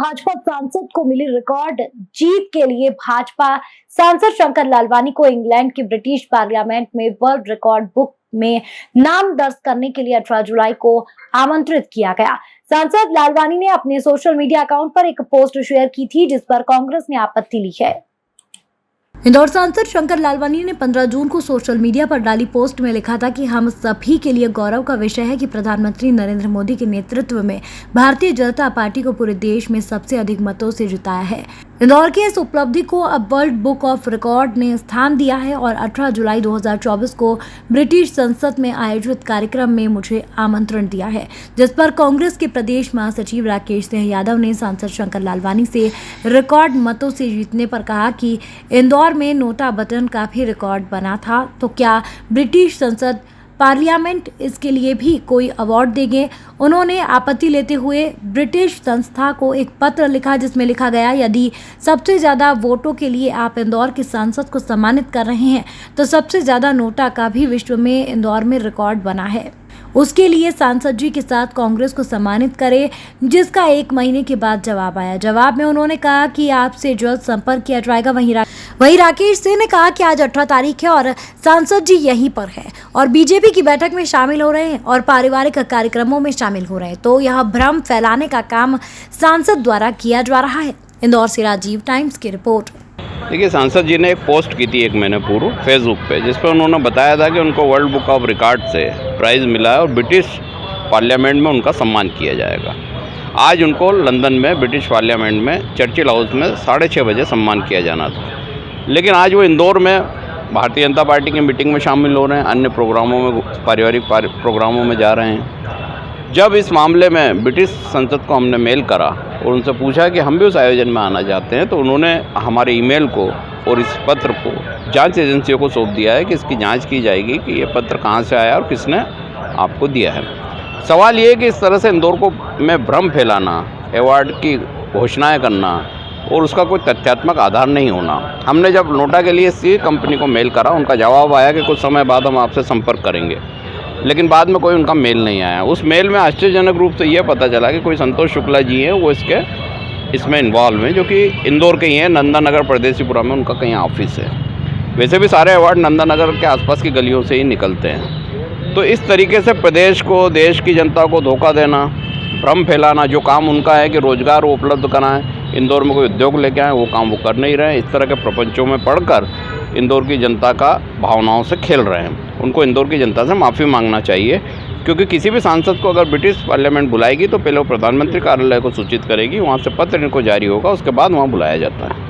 भाजपा सांसद को मिली रिकॉर्ड जीत के लिए भाजपा सांसद शंकर लालवानी को इंग्लैंड की ब्रिटिश पार्लियामेंट में वर्ल्ड रिकॉर्ड बुक में नाम दर्ज करने के लिए 18 जुलाई को आमंत्रित किया गया। सांसद लालवानी ने अपने सोशल मीडिया अकाउंट पर एक पोस्ट शेयर की थी जिस पर कांग्रेस ने आपत्ति ली है। इंदौर सांसद शंकर लालवानी ने 15 जून को सोशल मीडिया पर डाली पोस्ट में लिखा था कि हम सभी के लिए गौरव का विषय है कि प्रधानमंत्री नरेंद्र मोदी के नेतृत्व में भारतीय जनता पार्टी को पूरे देश में सबसे अधिक मतों से जिताया है। इंदौर की इस उपलब्धि को अब वर्ल्ड बुक ऑफ रिकॉर्ड ने स्थान दिया है और 18 जुलाई 2024 को ब्रिटिश संसद में आयोजित कार्यक्रम में मुझे आमंत्रण दिया है, जिस पर कांग्रेस के प्रदेश महासचिव राकेश सिंह यादव ने सांसद शंकर लालवानी से रिकॉर्ड मतों से जीतने पर कहा कि इंदौर में नोटा बटन का भी रिकॉर्ड बना था, तो क्या ब्रिटिश संसद पार्लियामेंट इसके लिए भी कोई अवार्ड देंगे। उन्होंने आपत्ति लेते हुए ब्रिटिश संस्था को एक पत्र लिखा जिसमें लिखा गया, यदि सबसे ज़्यादा वोटों के लिए आप इंदौर के सांसद को सम्मानित कर रहे हैं तो सबसे ज़्यादा नोटा का भी विश्व में इंदौर में रिकॉर्ड बना है। उसके लिए सांसद जी के साथ कांग्रेस को सम्मानित करे, जिसका 1 महीने के बाद जवाब आया। जवाब में उन्होंने कहा कि आपसे जल्द संपर्क किया जाएगा। वहीं राकेश सिंह ने कहा कि आज 18 तारीख है और सांसद जी यहीं पर है और बीजेपी की बैठक में शामिल हो रहे हैं और पारिवारिक कार्यक्रमों में शामिल हो रहे हैं, तो यह भ्रम फैलाने का काम सांसद द्वारा किया जा रहा है। इंदौर से राजीव टाइम्स की रिपोर्ट। देखिए, सांसद जी ने एक पोस्ट की थी 1 महीने पूर्व फेसबुक पे, जिस पर उन्होंने बताया था कि उनको वर्ल्ड बुक ऑफ रिकॉर्ड से प्राइज़ मिला है और ब्रिटिश पार्लियामेंट में उनका सम्मान किया जाएगा। आज उनको लंदन में ब्रिटिश पार्लियामेंट में चर्चिल हाउस में 6:30 बजे सम्मान किया जाना था, लेकिन आज वो इंदौर में भारतीय जनता पार्टी की मीटिंग में शामिल हो रहे हैं, अन्य प्रोग्रामों में, पारिवारिक प्रोग्रामों में जा रहे हैं। जब इस मामले में ब्रिटिश संसद को हमने मेल करा और उनसे पूछा कि हम भी उस आयोजन में आना चाहते हैं, तो उन्होंने हमारे ईमेल को और इस पत्र को जांच एजेंसियों को सौंप दिया है कि इसकी जांच की जाएगी कि ये पत्र कहाँ से आया और किसने आपको दिया है। सवाल ये है कि इस तरह से इंदौर को में भ्रम फैलाना, अवार्ड की घोषणाएँ करना और उसका कोई तथ्यात्मक आधार नहीं होना। हमने जब नोटा के लिए सी कंपनी को मेल करा, उनका जवाब आया कि कुछ समय बाद हम आपसे संपर्क करेंगे, लेकिन बाद में कोई उनका मेल नहीं आया। उस मेल में आश्चर्यजनक रूप से यह पता चला कि कोई संतोष शुक्ला जी हैं, वो इसमें इन्वॉल्व हैं, जो कि इंदौर के ही हैं, नंदानगर परदेसीपुरा में उनका कहीं ऑफिस है। वैसे भी सारे अवार्ड नंदानगर के आसपास की गलियों से ही निकलते हैं। तो इस तरीके से प्रदेश को, देश की जनता को धोखा देना, भ्रम फैलाना, जो काम उनका है कि रोजगार वो उपलब्ध कराएं, इंदौर में कोई उद्योग लेके आए, वो काम वो कर नहीं रहे हैं। इस तरह के प्रपंचों में पढ़कर इंदौर की जनता का भावनाओं से खेल रहे हैं। उनको इंदौर की जनता से माफ़ी मांगना चाहिए, क्योंकि किसी भी सांसद को अगर ब्रिटिश पार्लियामेंट बुलाएगी तो पहले वो प्रधानमंत्री कार्यालय को सूचित करेगी, वहाँ से पत्र इनको जारी होगा, उसके बाद वहाँ बुलाया जाता है।